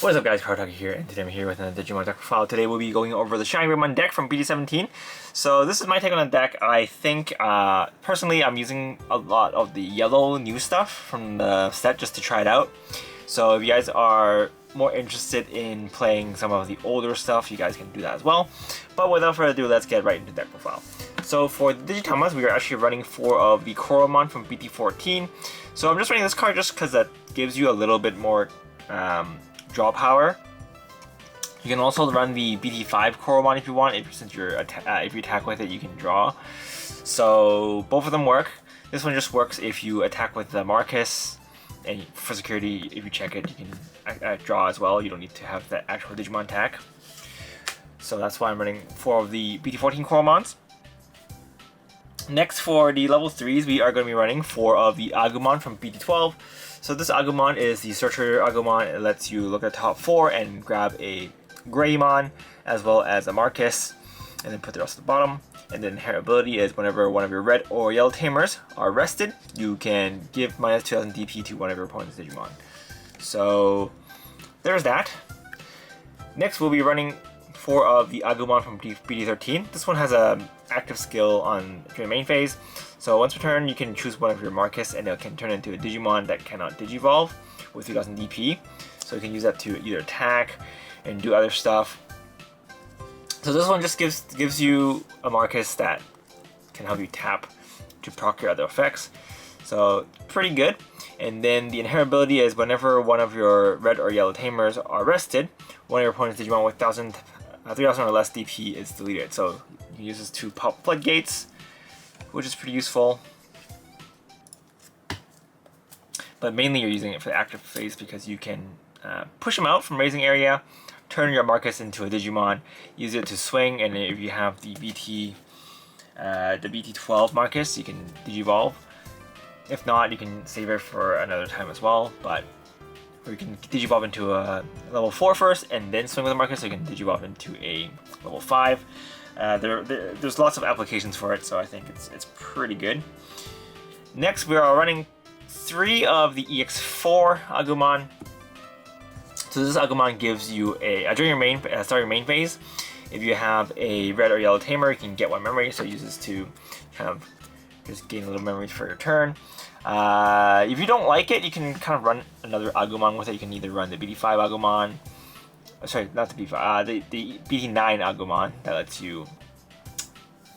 What is up guys, Card here, and today I'm here with another Digimon deck profile. Today we'll be going over the ShineGreymon deck from BT-17. So this is my take on the deck. I think, personally, I'm using a lot of the yellow new stuff from the set just to try it out. So if you guys are more interested in playing some of the older stuff, you guys can do that as well. But without further ado, let's get right into the deck profile. So for the Digitamas, we are actually running 4 of the Coromon from BT-14. So I'm just running this card just because that gives you a little bit more draw power. You can also run the BT-5 Coromon if you want, since if you attack with it, you can draw. So both of them work. This one just works if you attack with the Marcus, and for security, if you check it, you can draw as well. You don't need to have that actual Digimon attack. So that's why I'm running 4 of the BT-14 Coromons. Next, for the level 3s, we are going to be running 4 of the Agumon from BT-12. So this Agumon is the Searcher Agumon. It lets you look at the top 4 and grab a Greymon as well as a Marcus, and then put the rest at the bottom. And then inherent ability is whenever one of your red or yellow tamers are rested, you can give minus 2000 DP to one of your opponent's Digimon. So there's that. Next, we'll be running 4 of the Agumon from BT-13. This one has an active skill on your main phase. So once per turn, you can choose one of your Marcus, and it can turn into a Digimon that cannot Digivolve with 3000 DP. So you can use that to either attack and do other stuff. So this one just gives you a Marcus that can help you tap to proc your other effects. So pretty good. And then the inherent ability is whenever one of your red or yellow tamers are rested, one of your opponent's Digimon with 3000 or less DP is deleted. So you can use this to pop floodgates, which is pretty useful. But mainly you're using it for the active phase because you can push them out from raising area, turn your Marcus into a Digimon, use it to swing, and if you have the BT-12 Marcus, you can Digivolve. If not, you can save it for another time as well, or you can Digivolve into a level 4 first and then swing with the Marcus, so you can Digivolve into a level 5. There's lots of applications for it, so I think it's pretty good. Next, we are running 3 of the EX4 Agumon. So this Agumon gives you during your main start your main phase. If you have a red or yellow tamer, you can get 1 memory, so it uses to kind of just gain a little memory for your turn. If you don't like it, you can kind of run another Agumon with it. You can either run the BT-5 Agumon, sorry, not the BT-5, the BT-9 Agumon that lets you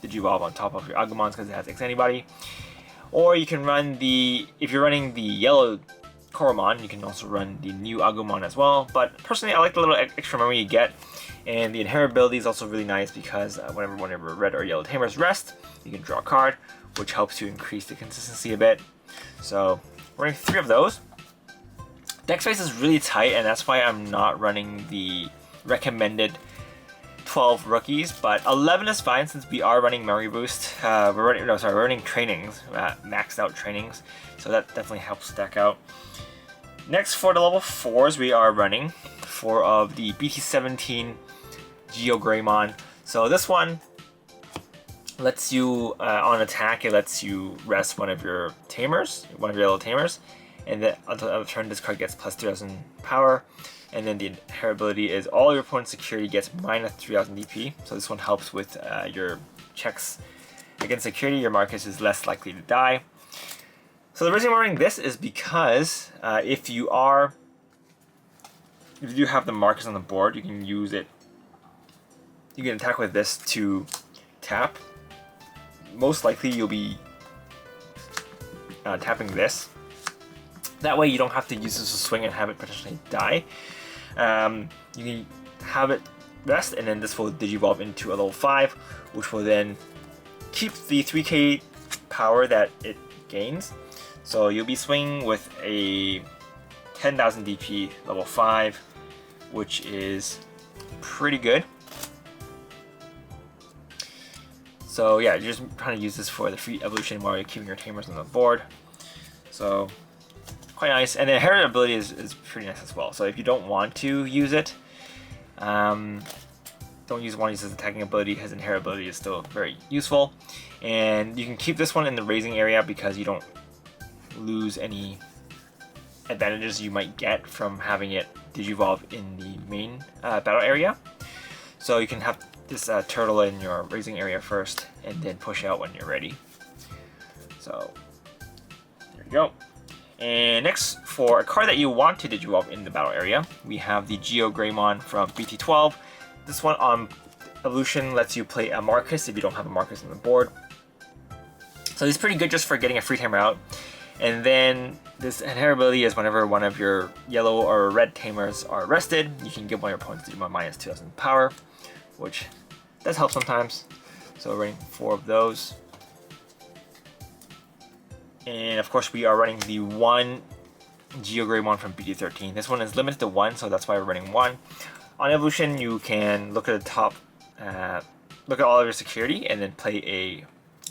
Digivolve on top of your Agumons because it has X antibody. Or you can run if you're running the yellow Coromon, you can also run the new Agumon as well. But personally, I like the little extra memory you get. And the inherent ability is also really nice because whenever one of your red or yellow tamers rest, you can draw a card, which helps you increase the consistency a bit. So we're running 3 of those. Deck space is really tight, and that's why I'm not running the recommended 12 rookies, but 11 is fine since we are running memory boost. We're running trainings, maxed out trainings, so that definitely helps the deck out. Next, for the level 4s, we are running 4 of the BT-17 ShineGreymon. So this one lets you, on attack, it lets you rest one of your tamers, one of your yellow tamers, and then on the turn, this card gets plus 3000 power. And then the inherent ability is all your opponent's security gets minus 3000 DP. So this one helps with your checks against security. Your Marcus is less likely to die. So the reason I'm running this is because if you do have the Marcus on the board, you can use it. You can attack with this to tap. Most likely you'll be tapping this. That way you don't have to use this to swing and have it potentially die. You can have it rest, and then this will Digivolve into a level 5, which will then keep the 3k power that it gains. So you'll be swinging with a 10,000 DP level 5, which is pretty good. So yeah, you're just trying to use this for the free evolution while you're keeping your tamers on the board. So quite nice, and the inherent ability is pretty nice as well. So if you don't want to use it, don't want to use his attacking ability. His inherent ability is still very useful, and you can keep this one in the raising area because you don't lose any advantages you might get from having it Digivolve in the main battle area. So you can have this turtle in your raising area first, and then push out when you're ready. So there you go. And next, for a card that you want to Digivolve in the battle area, we have the ShineGreymon from BT-12. This one on evolution lets you play a Marcus if you don't have a Marcus on the board. So he's pretty good just for getting a free tamer out. And then this inheritability is whenever one of your yellow or red tamers are rested, you can give one of your opponents Digimon minus 2000 power, which does help sometimes. So we're running 4 of those. And of course we are running the one ShineGreymon from BT-13. This one is limited to 1, so that's why we're running 1. On evolution, you can look at the top, look at all of your security, and then play a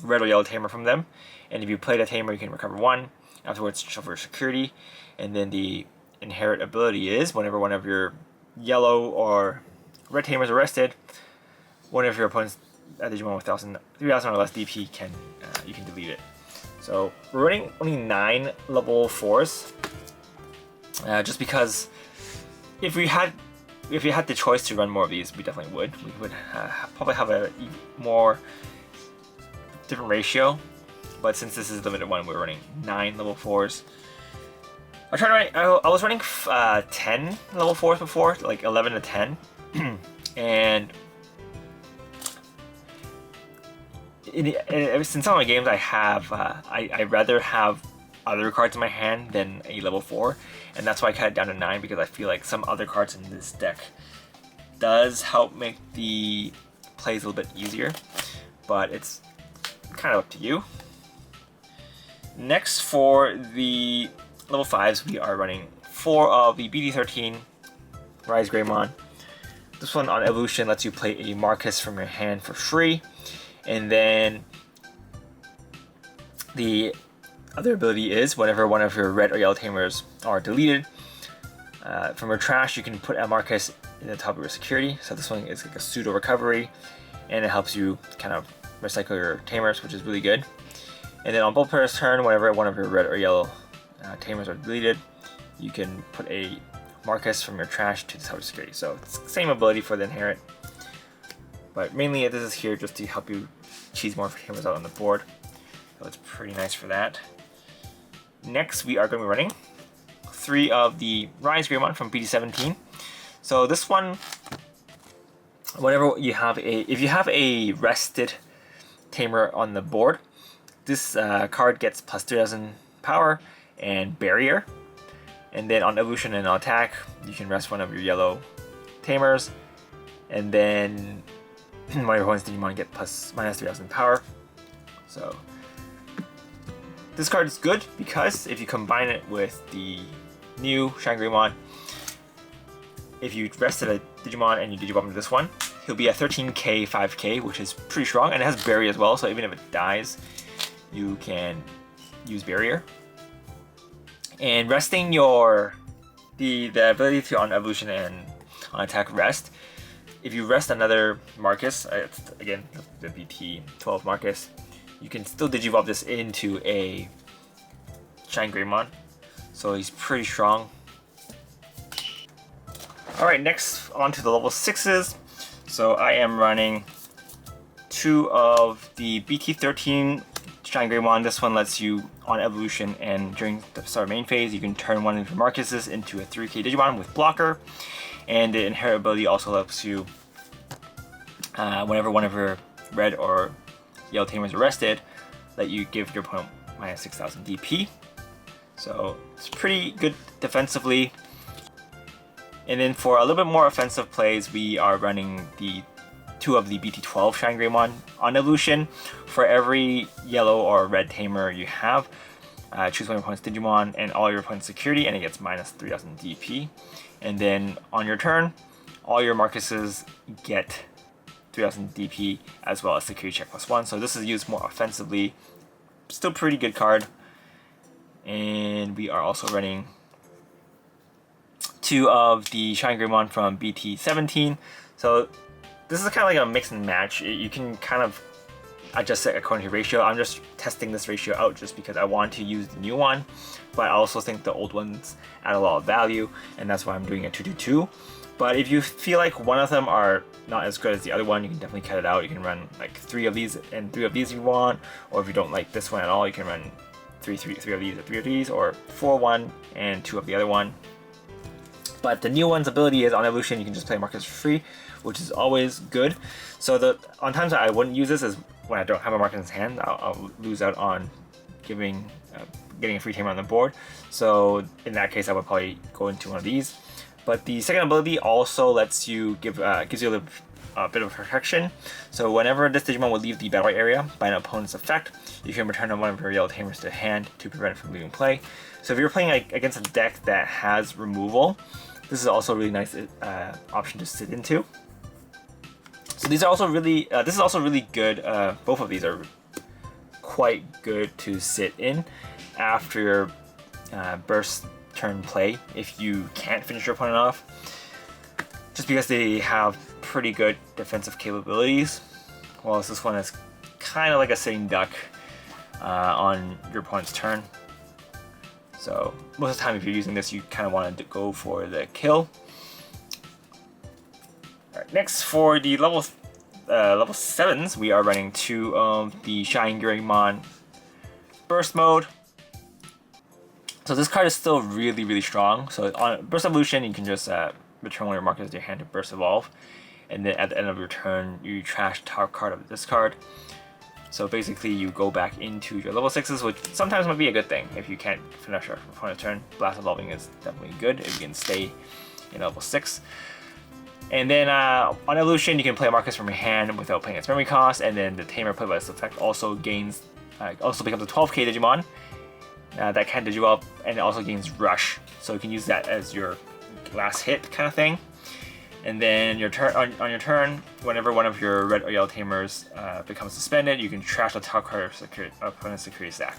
red or yellow tamer from them. And if you play the tamer, you can recover 1. Afterwards, shuffle your security. And then the inherit ability is whenever one of your yellow or red tamers are rested, one of your opponent's Digimon with 3,000 or less DP can you can delete it. So we're running only 9 level 4s, just because if you had the choice to run more of these, we definitely would. We would probably have a more different ratio, but since this is limited 1, we're running 9 level 4s. I was running 10 level 4s before, like 11 to 10, and in some of my games I have I rather have other cards in my hand than a level 4, and that's why I cut it down to 9, because I feel like some other cards in this deck does help make the plays a little bit easier, but it's kind of up to you. Next, for the level 5s, we are running 4 of the BT-13 ShineGreymon. This one on evolution lets you play a Marcus from your hand for free. And then the other ability is whenever one of your red or yellow tamers are deleted from your trash, you can put a Marcus in the top of your security. So this one is like a pseudo recovery, and it helps you kind of recycle your tamers, which is really good. And then on both players' turn, whenever one of your red or yellow tamers are deleted, you can put a Marcus from your trash to the top of security. So it's the same ability for the inherit, but mainly this is here just to help you cheese more tamers out on the board. So it's pretty nice for that. Next, we are going to be running 3 of the ShineGreymon from BT-17. So this one, whenever you have if you have a rested tamer on the board, this card gets plus 3,000 power and barrier. And then on evolution and on attack, you can rest one of your yellow tamers, and then one of your opponent's Digimon get minus 3,000 power. So this card is good because if you combine it with the new ShineGreymon, if you rested a Digimon and you Digivolve into this one, he'll be at 13k 5k, which is pretty strong, and it has barrier as well, so even if it dies, you can use barrier. And resting the ability to on evolution and on attack rest, if you rest another Marcus, again the BT-12 Marcus, you can still Digivolve this into a ShineGreymon, so he's pretty strong. Alright, next on to the level 6s. So I am running 2 of the BT-13 ShineGreymon. This one lets you on evolution and during the start main phase, you can turn one of your Marcuses into a 3k Digimon with blocker. And the inherit ability also lets you, whenever one of your red or yellow tamers are rested, let you give your opponent minus 6,000 DP. So it's pretty good defensively. And then for a little bit more offensive plays, we are running the 2 of the BT-12 ShineGreymon on evolution. For every yellow or red tamer you have, choose one of your opponent's Digimon and all your opponent's security, and it gets minus 3,000 DP. And then on your turn, all your Marcuses get 3,000 DP as well as security check +1. So this is used more offensively. Still pretty good card. And we are also running 2 of the ShineGreymon from BT-17. So this is kind of like a mix and match. You can kind of adjust it according to ratio. I'm just testing this ratio out just because I want to use the new one, but I also think the old ones add a lot of value, and that's why I'm doing a 2-2-2. But if you feel like one of them are not as good as the other one, you can definitely cut it out. You can run like 3 of these and 3 of these if you want, or if you don't like this one at all, you can run 3 of these or 3 of these, or 4 one and 2 of the other one. But the new one's ability is on evolution, you can just play Marcus for free, which is always good. So on times that I wouldn't use this is when I don't have a Marcus in hand. I'll lose out on getting a free Tamer on the board. So in that case, I would probably go into one of these. But the second ability also lets you gives you a bit of protection. So whenever this Digimon will leave the battle area by an opponent's effect, you can return one of your yellow Tamers to hand to prevent it from leaving play. So if you're playing against a deck that has removal, this is also a really nice option to sit into. So these are also really, this is also really good. Both of these are quite good to sit in after your burst turn play if you can't finish your opponent off, just because they have pretty good defensive capabilities, whilst this one is kind of like a sitting duck on your opponent's turn. So most of the time if you're using this, you kind of want to go for the kill. Alright, next for the level 7s, we are running 2 of the ShineGreymon Burst Mode. So this card is still really strong. So on Burst Evolution, you can just return one of your markers to your hand to Burst Evolve, and then at the end of your turn, you trash top card of this card. So basically, you go back into your level 6s, which sometimes might be a good thing if you can't finish your opponent's turn. Blast Evolving is definitely good if you can stay in level 6. And then on Evolution, you can play a Marcus from your hand without paying its memory cost, and then the Tamer played by this effect also becomes a 12k Digimon. That can Digivolve, and it also gains Rush, so you can use that as your last hit kind of thing. And then your turn on your turn, whenever one of your red or yellow Tamers becomes suspended, you can trash the top card of opponent's security stack.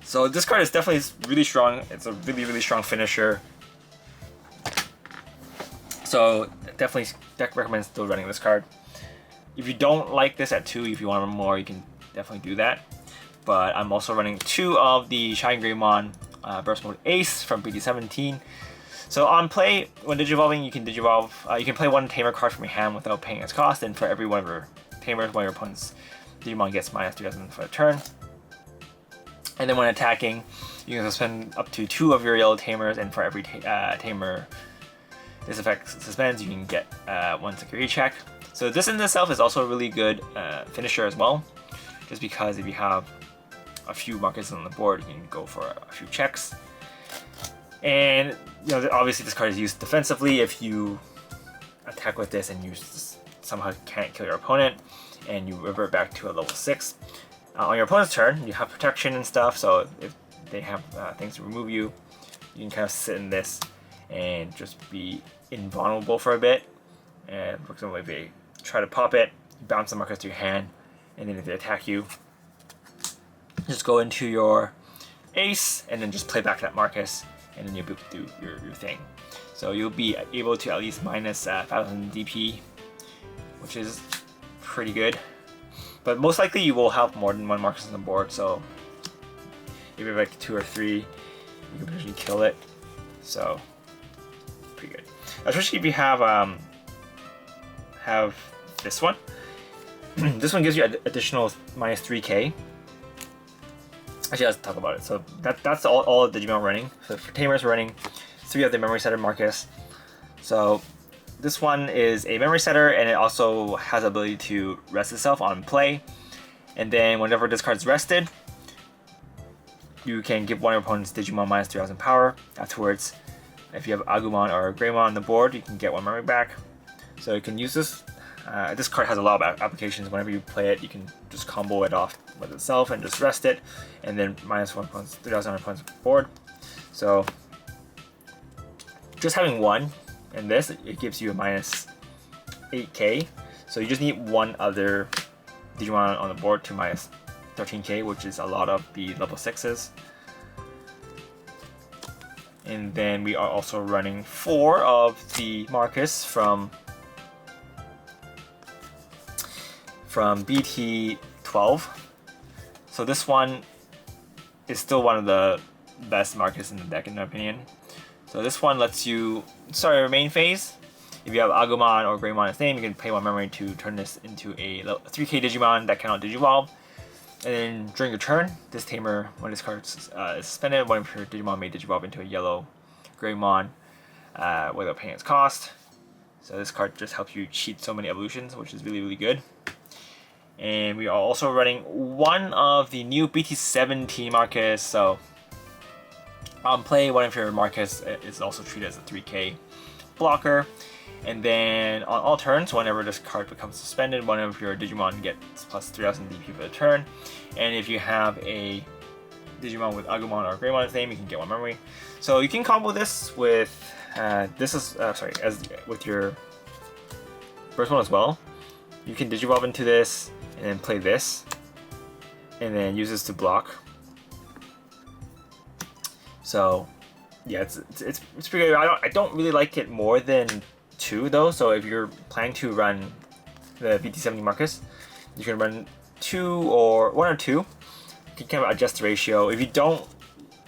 So this card is definitely really strong. It's a really strong finisher. So definitely recommend still running this card. If you don't like this at 2, if you want to run more, you can definitely do that. But I'm also running 2 of the ShineGreymon Burst Mode Ace from BT-17. So on play, when Digivolving, you can Digivolve. You can play 1 Tamer card from your hand without paying its cost, and for every one of your Tamers, one of your opponent's Digimon gets -3000 for a turn. And then when attacking, you can suspend up to 2 of your yellow Tamers, and for every Tamer this effect suspends, you can get 1 security check. So this in itself is also a really good finisher as well, just because if you have a few markers on the board, you can go for a few checks. And obviously this card is used defensively. If you attack with this and you somehow can't kill your opponent, and you revert back to a level 6, on your opponent's turn, you have protection and stuff. So if they have things to remove you, you can kind of sit in this and just be invulnerable for a bit. And for example, if they try to pop it, you bounce the markers to your hand, and then if they attack you, just go into your Ace and then just play back that Marcus, and then you'll be able to do your thing. So you'll be able to at least minus 5000 DP, which is pretty good. But most likely you will have more than 1 Marcus on the board, so if you have like 2 or 3, you can potentially kill it. So pretty good. Especially if you have this one. This one gives you additional -3k. Actually, let's talk about it. So that's all the Digimon running. So for Tamers, we're running 3 of the memory setter Marcus. So this one is a memory setter, and it also has the ability to rest itself on play. And then whenever this card's rested, you can give one of your opponent's Digimon -3000 power. Afterwards, if you have Agumon or Greymon on the board, you can get 1 memory back. So you can use this. This card has a lot of applications. Whenever you play it, you can just combo it off with itself and just rest it, and then -1 points, 3000 on points board. So just having 1 in this, it gives you a -8k. So you just need 1 other Digimon on the board to -13k, which is a lot of the level 6s. And then we are also running 4 of the Marcus from BT-12. 12. So this one is still one of the best Marcus in the deck in my opinion. So this one lets you start your main phase. If you have Agumon or Greymon in its name, you can pay 1 memory to turn this into a 3k Digimon that cannot Digivolve. And then during your turn, this Tamer, when this card is suspended, one of your Digimon may Digivolve into a yellow Greymon without paying its cost. So this card just helps you cheat so many evolutions, which is really, really good. And we are also running one of the new BT-17 Marcus. So on play, one of your Marcus is also treated as a 3k blocker. And then on all turns, whenever this card becomes suspended, one of your Digimon gets plus 3000 DP for the turn. And if you have a Digimon with Agumon or Greymon in its name, you can get 1 memory. So you can combo this with with your first one as well. You can Digivolve into this and then play this, and then use this to block. So yeah, it's pretty good. I don't really like it more than 2 though. So if you're planning to run the BT-17 Marcus, you can run 2 or 1 or 2. You can kind of adjust the ratio. If you don't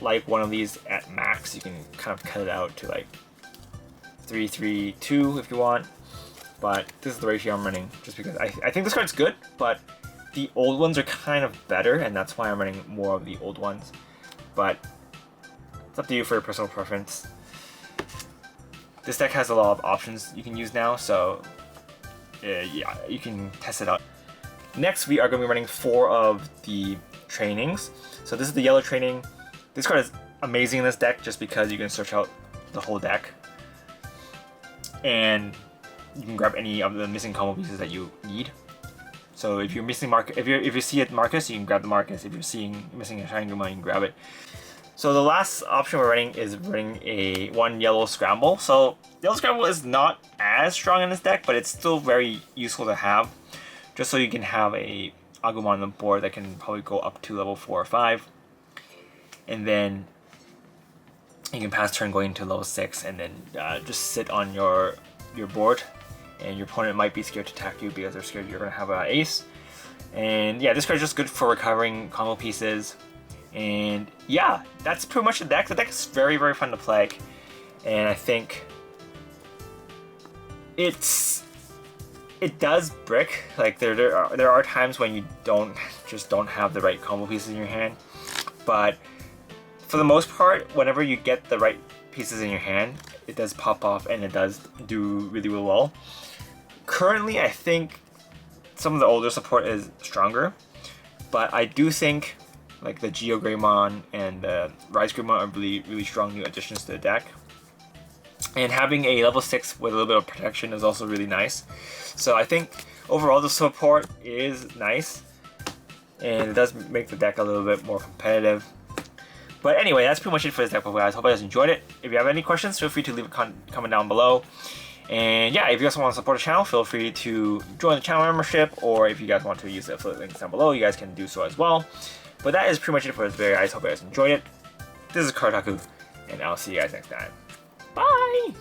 like one of these at max, you can kind of cut it out to like 3, 3, 2 if you want. But this is the ratio I'm running just because I think this card's good, but the old ones are kind of better, and that's why I'm running more of the old ones. But it's up to you for your personal preference. This deck has a lot of options you can use now, so yeah, you can test it out. Next, we are going to be running 4 of the trainings. So this is the yellow training. This card is amazing in this deck just because you can search out the whole deck, and you can grab any of the missing combo pieces that you need. So if you're missing if you see a Marcus, you can grab the Marcus. If you're missing a ShineGreymon, you can grab it. So the last option we're running is running a 1 yellow scramble. So yellow scramble is not as strong in this deck, but it's still very useful to have, just so you can have a Agumon on the board that can probably go up to level 4 or 5, and then you can pass turn going into level 6, and then just sit on your board, and your opponent might be scared to attack you because they're scared you're gonna have an ace. And yeah, this card is just good for recovering combo pieces. And yeah, that's pretty much the deck. The deck is very, very fun to play, and I think it does brick. Like there are times when you don't have the right combo pieces in your hand, but for the most part, whenever you get the right pieces in your hand, it does pop off and it does do really, really well. Currently, I think some of the older support is stronger, but I do think like the ShineGreymon and the RiseGreymon are really, really strong new additions to the deck. And having a level 6 with a little bit of protection is also really nice. So I think overall the support is nice, and it does make the deck a little bit more competitive. But anyway, that's pretty much it for this deck, guys. Hope you guys enjoyed it. If you have any questions, feel free to leave a comment down below. And yeah, if you guys want to support the channel, feel free to join the channel membership, or if you guys want to use the affiliate links down below, you guys can do so as well. But that is pretty much it for this video, guys. Hope you guys enjoyed it. This is Kartaku, and I'll see you guys next time. Bye!